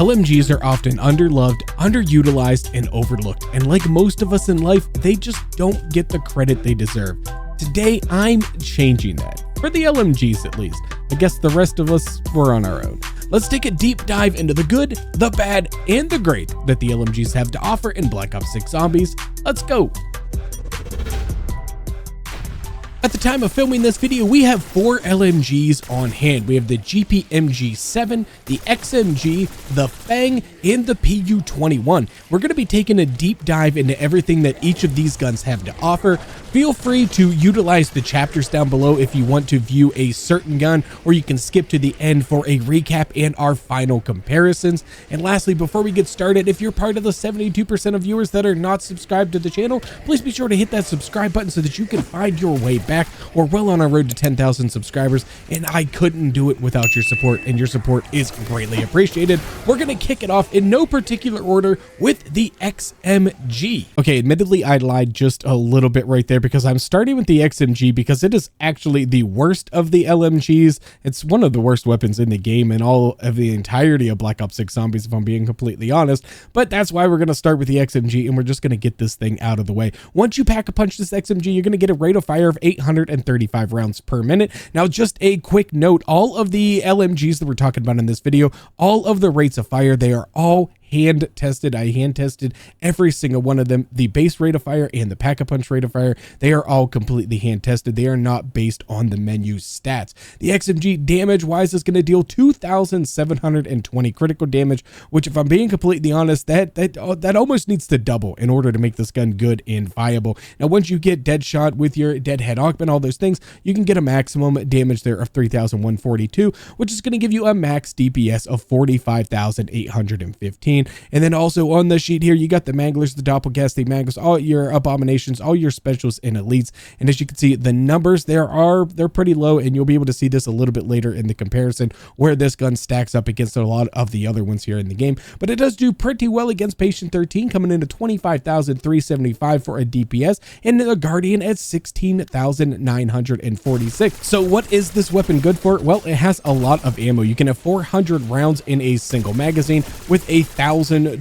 LMGs are often underloved, underutilized, and overlooked, and like most of us in life, they just don't get the credit they deserve. Today, I'm changing that. For the LMGs at least. I guess the rest of us were on our own. Let's take a deep dive into the good, the bad, and the great that the LMGs have to offer in Black Ops 6 Zombies. Let's go! At the time of filming this video, we have 4 LMGs on hand. We have the GPMG7, the XMG, the FENG, and the PU-21. We're going to be taking a deep dive into everything that each of these guns have to offer. Feel free to utilize the chapters down below if you want to view a certain gun, or you can skip to the end for a recap and our final comparisons. And lastly, before we get started, if you're part of the 72% of viewers that are not subscribed to the channel, please be sure to hit that subscribe button so that you can find your way back. We're well on our road to 10,000 subscribers, and I couldn't do it without your support, and your support is greatly appreciated. We're going to kick it off in no particular order with the XMG. Okay, admittedly, I lied just a little bit right there because I'm starting with the XMG because it is actually the worst of the LMGs. It's one of the worst weapons in the game and all of the entirety of Black Ops 6 Zombies, if I'm being completely honest, but that's why we're going to start with the XMG, and we're just going to get this thing out of the way. Once you pack a punch this XMG, you're going to get a rate of fire of 835 rounds per minute. Now, just a quick note, all of the LMGs that we're talking about in this video, all of the rates of fire, they are all hand tested. I hand tested every single one of them. The base rate of fire and the pack-a-punch rate of fire, they are all completely hand tested. They are not based on the menu stats. The XMG damage wise is going to deal 2,720 critical damage, which, if I'm being completely honest, that almost needs to double in order to make this gun good and viable. Now, once you get Deadshot with your Deadhead Augment, all those things, you can get a maximum damage there of 3,142, which is going to give you a max DPS of 45,815. And then also on the sheet here, you got the Manglers, the Doppelgasts, the Mangles, all your Abominations, all your Specials and Elites. And as you can see, the numbers they're pretty low, and you'll be able to see this a little bit later in the comparison where this gun stacks up against a lot of the other ones here in the game. But it does do pretty well against Patient 13, coming in at 25,375 for a DPS, and the Guardian at 16,946. So what is this weapon good for? Well, it has a lot of ammo. You can have 400 rounds in a single magazine with 1,000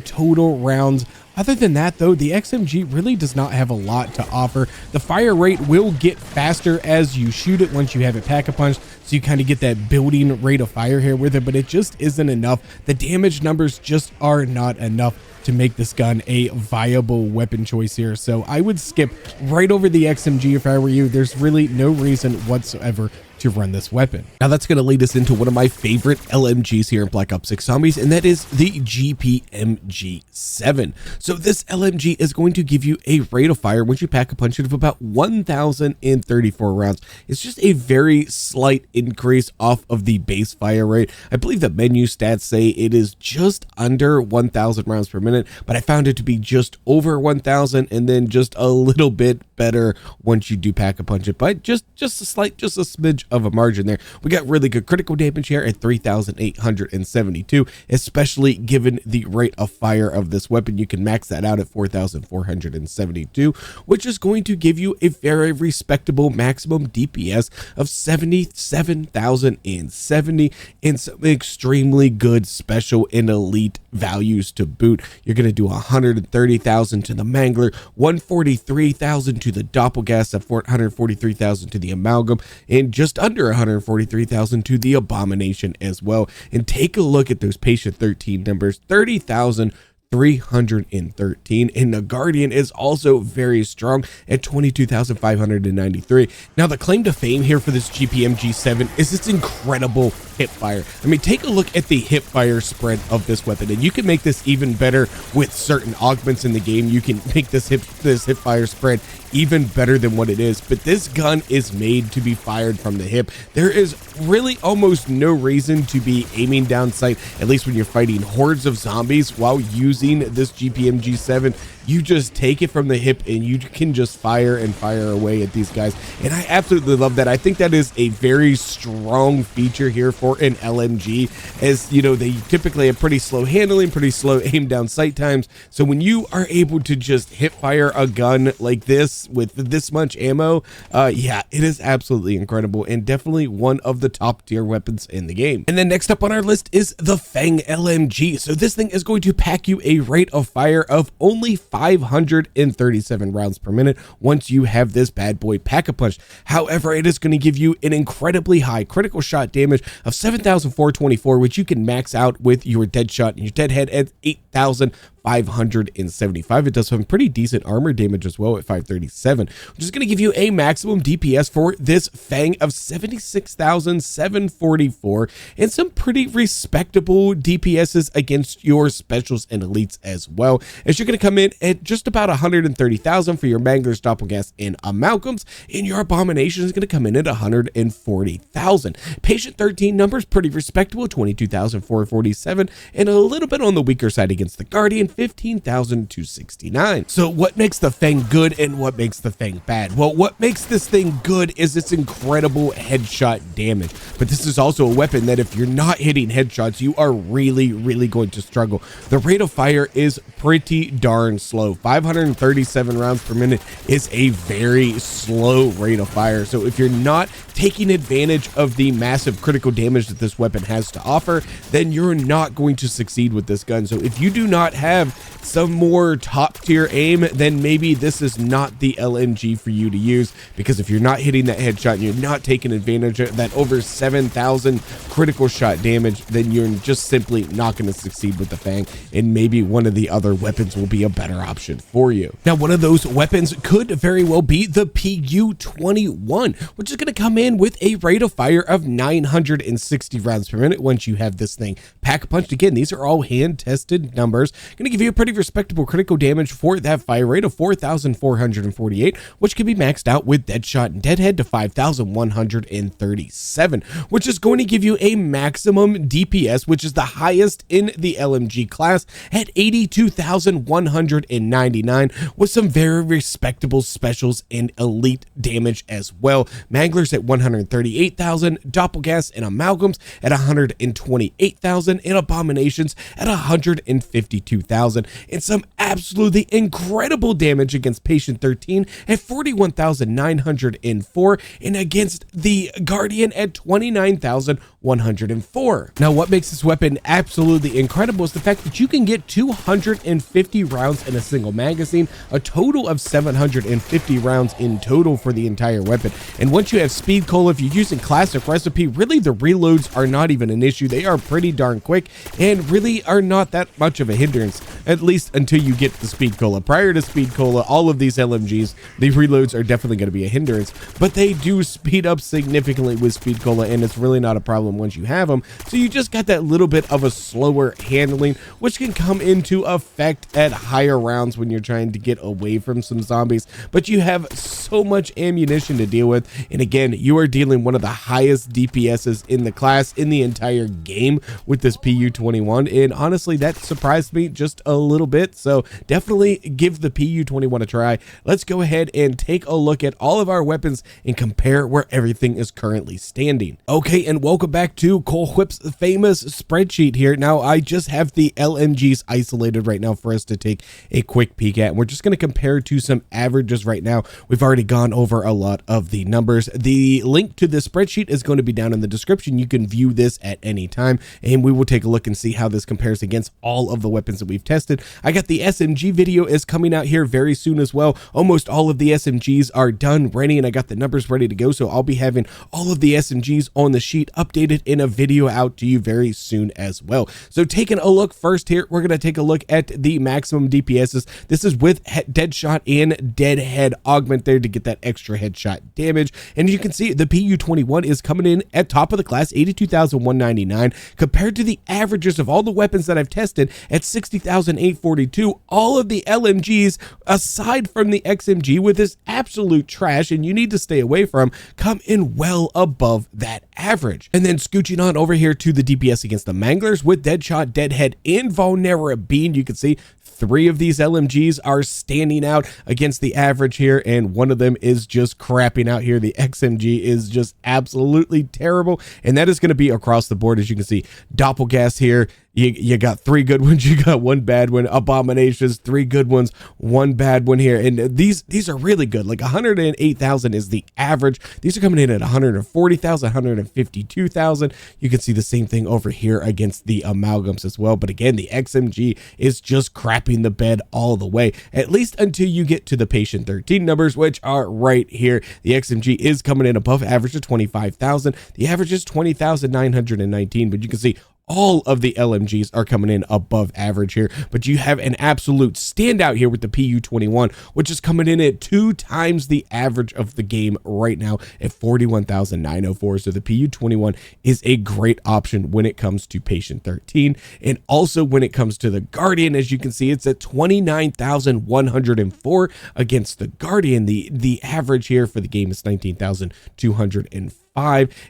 total rounds. Other than that, though, the XMG really does not have a lot to offer. The fire rate will get faster as you shoot it once you have it pack-a-punch, so you kind of get that building rate of fire here with it, but it just isn't enough. The damage numbers just are not enough to make this gun a viable weapon choice here, so I would skip right over the XMG if I were you. There's really no reason whatsoever to run this weapon. Now that's going to lead us into one of my favorite LMGs here in Black Ops 6 Zombies, and that is the GPMG7. So this LMG is going to give you a rate of fire once you pack a punch of about 1,034 rounds. It's just a very slight increase off of the base fire rate. I believe the menu stats say it is just under 1,000 rounds per minute, but I found it to be just over 1,000, and then just a little bit better once you do pack a punch it, but just a smidge of a margin there. We got really good critical damage here at 3,872, especially given the rate of fire of this weapon. You can max that out at 4,472, which is going to give you a very respectable maximum DPS of 77,070 and some extremely good special and elite values to boot. You're going to do 130,000 to the Mangler, 143,000 to the Doppelgast, at 443,000 to the Amalgam, and just under 143,000 to the Abomination as well. And take a look at those Patient 13 numbers, 30,313, and the Guardian is also very strong at 22,593. Now, the claim to fame here for this GPMG7 is its incredible hip fire. I mean, take a look at the hip fire spread of this weapon, and you can make this even better with certain augments in the game. You can make this hip fire spread even better than what it is, but this gun is made to be fired from the hip. There is really almost no reason to be aiming down sight, at least when you're fighting hordes of zombies while using this GPMG7. you just take it from the hip and you can just fire and fire away at these guys. And I absolutely love that. I think that is a very strong feature here for an LMG, as you know, they typically have pretty slow handling, pretty slow aim down sight times. So when you are able to just hip fire a gun like this with this much ammo, yeah, it is absolutely incredible and definitely one of the top tier weapons in the game. And then next up on our list is the FENG LMG. So this thing is going to pack you a rate of fire of only 537 rounds per minute once you have this bad boy pack-a-punched. However, it is going to give you an incredibly high critical shot damage of 7,424, which you can max out with your dead shot and your dead head at 8,575. It does some pretty decent armor damage as well at 537, which is going to give you a maximum DPS for this FENG of 76,744 and some pretty respectable DPSs against your specials and elites as well, as you're going to come in at just about 130,000 for your Manglers, Doppelgas, and Amalgams, and your Abomination is going to come in at 140,000. Patient 13 numbers pretty respectable, 22,447, and a little bit on the weaker side against the Guardian, 15,269. So what makes the FENG good and what makes the FENG bad? Well, what makes this thing good is its incredible headshot damage, but this is also a weapon that if you're not hitting headshots, you are really going to struggle. The rate of fire is pretty darn slow. 537 rounds per minute is a very slow rate of fire. So if you're not taking advantage of the massive critical damage that this weapon has to offer, then you're not going to succeed with this gun. So if you do not have some more top tier aim, then maybe this is not the LMG for you to use, because if you're not hitting that headshot and you're not taking advantage of that over 7,000 critical shot damage, then you're just simply not going to succeed with the FENG, and maybe one of the other weapons will be a better option for you. Now, one of those weapons could very well be the PU-21, which is going to come in with a rate of fire of 960 rounds per minute once you have this thing pack-punched. Again, these are all hand-tested numbers. Going to give you a pretty respectable critical damage for that fire rate of 4,448, which can be maxed out with Deadshot and Deadhead to 5,137, which is going to give you a maximum DPS, which is the highest in the LMG class, at 82,199, with some very respectable specials and elite damage as well. Manglers at 138,000, Doppelgas and Amalgams at 128,000, and Abominations at 152,000, and some absolutely incredible damage against Patient 13 at 41,904, and against the Guardian at 29,104. Now, what makes this weapon absolutely incredible is the fact that you can get 250 rounds in a single magazine, a total of 750 rounds in total for the entire weapon. And once you have Speed Cola, if you're using Classic Recipe, really the reloads are not even an issue. They are pretty darn quick and really are not that much of a hindrance, at least until you get the Speed Cola. Prior to Speed Cola, all of these LMGs, the reloads are definitely going to be a hindrance, but they do speed up significantly with Speed Cola, and it's really not a problem once you have them. So you just got that little bit of a slower handling, which can come into effect at higher rounds when you're trying to get away from some zombies, but you have so much ammunition to deal with. And again, you are dealing one of the highest DPSs in the class in the entire game with this PU-21, and honestly, that surprised me just a little bit. So definitely give the PU-21 a try. Let's go ahead and take a look at all of our weapons and compare where everything is currently standing. Okay, and welcome back to Cole Whip's famous spreadsheet here. Now, I just have the LMGs isolated right now for us to take a quick peek at, and we're just going to compare to some averages right now. We've already gone over a lot of the numbers. The link to the spreadsheet is going to be down in the description. You can view this at any time, and we will take a look and see how this compares against all of the weapons that we've tested. I got the SMG video is coming out here very soon as well. Almost all of the SMGs are done, ready, and I got the numbers ready to go, so I'll be having all of the SMGs on the sheet updated in a video out to you very soon as well. So taking a look first here, we're going to take a look at the maximum DPSs. This is with Deadshot and Deadhead augment there to get that extra headshot damage, and you can see the PU-21 is coming in at top of the class, 82,199, compared to the averages of all the weapons that I've tested at 60,842. All of the LMGs, aside from the XMG, with this absolute trash and you need to stay away from, come in well above that average. And then scooching on over here to the DPS against the Manglers with Deadshot, Deadhead, and Vulnerability, you can see 3 of these LMGs are standing out against the average here, and one of them is just crapping out here. The XMG is just absolutely terrible, and that is going to be across the board. As you can see, Doppelgas here, you got 3 good ones, you got 1 bad one. Abominations, 3 good ones, 1 bad one here. And these are really good. Like 108,000 is the average. These are coming in at 140,000, 152,000. You can see the same thing over here against the amalgams as well. But again, the XMG is just crapping the bed all the way, at least until you get to the patient 13 numbers, which are right here. The XMG is coming in above average of 25,000. The average is 20,919, but you can see all of the LMGs are coming in above average here, but you have an absolute standout here with the PU21, which is coming in at 2 times the average of the game right now at 41,904. So the PU21 is a great option when it comes to patient 13, and also when it comes to the Guardian. As you can see, it's at 29,104 against the Guardian. The average here for the game is 19,205.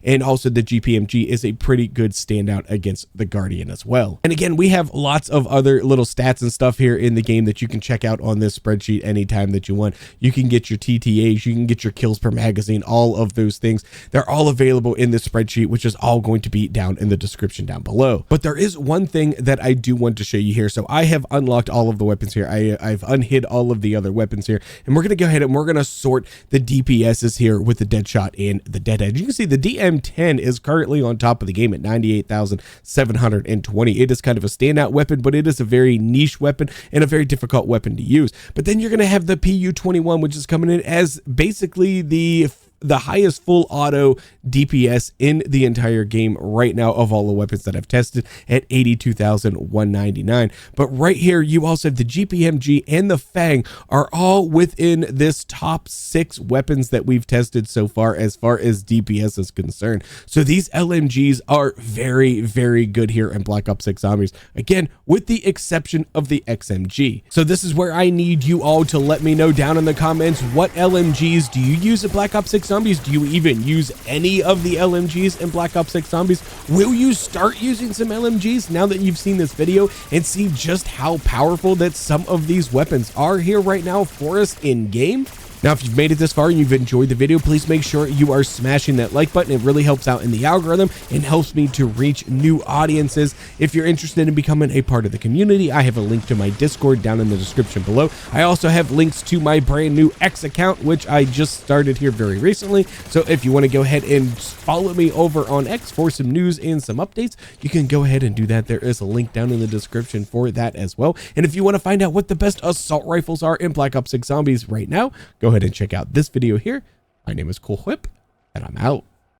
And also the GPMG is a pretty good standout against the Guardian as well. And again, we have lots of other little stats and stuff here in the game that you can check out on this spreadsheet anytime that you want. You can get your TTAs, you can get your kills per magazine, all of those things. They're all available in this spreadsheet, which is all going to be down in the description down below. But there is one thing that I do want to show you here. So I have unlocked all of the weapons here. I've unhid all of the other weapons here, and we're going to go ahead and we're going to sort the DPSs here with the Deadshot and the Deadhead. You can see the DM10 is currently on top of the game at 98,720. It is kind of a standout weapon, but it is a very niche weapon and a very difficult weapon to use. But then you're going to have the PU21, which is coming in as basically the highest full auto DPS in the entire game right now of all the weapons that I've tested at 82,199. But right here, you also have the GPMG and the FENG are all within this top 6 weapons that we've tested so far as DPS is concerned. So these LMGs are very, very good here in Black Ops 6 Zombies. Again, with the exception of the XMG. So this is where I need you all to let me know down in the comments, what LMGs do you use at Black Ops 6 Zombies? Do you even use any of the LMGs in Black Ops 6 Zombies? Will you start using some LMGs now that you've seen this video and see just how powerful that some of these weapons are here right now for us in game? Now, if you've made it this far and you've enjoyed the video, please make sure you are smashing that like button. It really helps out in the algorithm and helps me to reach new audiences. If you're interested in becoming a part of the community, I have a link to my Discord down in the description below. I also have links to my brand new X account, which I just started here very recently. So if you want to go ahead and follow me over on X for some news and some updates, you can go ahead and do that. There is a link down in the description for that as well. And if you want to find out what the best assault rifles are in Black Ops 6 Zombies right now, go ahead and check out this video here. My name is Cool Whip, and I'm out.